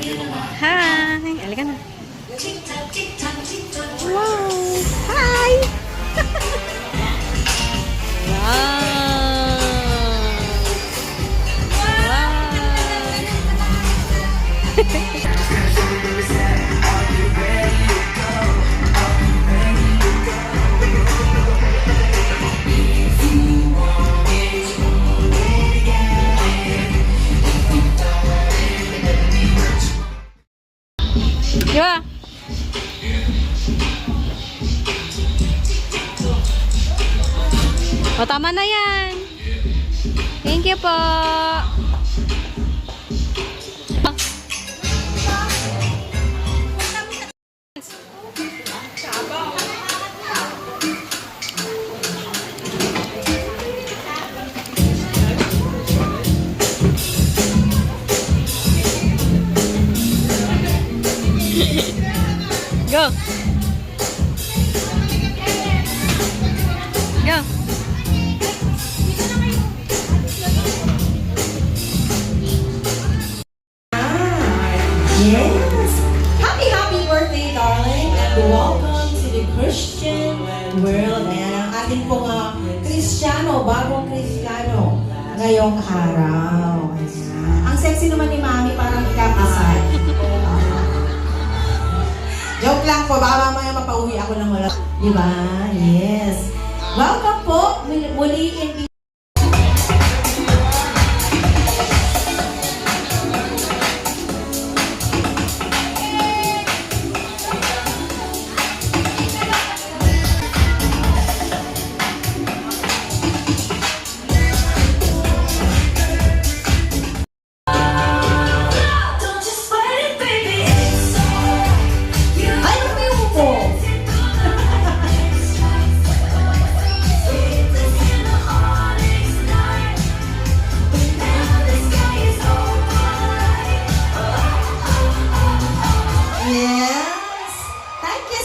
Hi! Halika na. Wow! Hi! Di ba? O, tama na yan. Thank you po. Go. Go. Yes. Happy birthday, darling. And welcome to the Christian world. Ayan ang ating pong Kristiyano, bagong Kristiyano ngayong araw. Ayan. Ang sexy naman ni Mami, parang ikakasal. Joke lang po, baka mamaya mapauwi ako ng wala. Diba? Yes. Welcome po muli in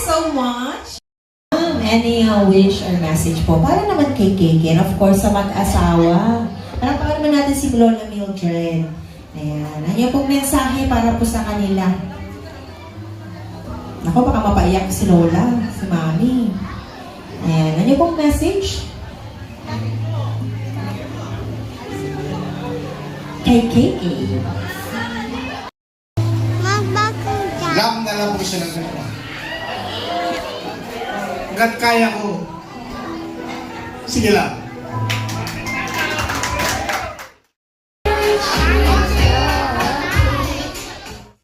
so much. Any wish or message po para naman kay Kiki and of course sa mag-asawa. Parapakan naman natin si Lola Mildred. Ayan. Ano yung pong mensahe para po sa kanila? Ako, baka mapaiyak si Lola, si Mami. Ayan. Ano yung pong message? Kay Kiki. Lam na lang po siya ng ganito. Hanggat kaya ko. Sige lang.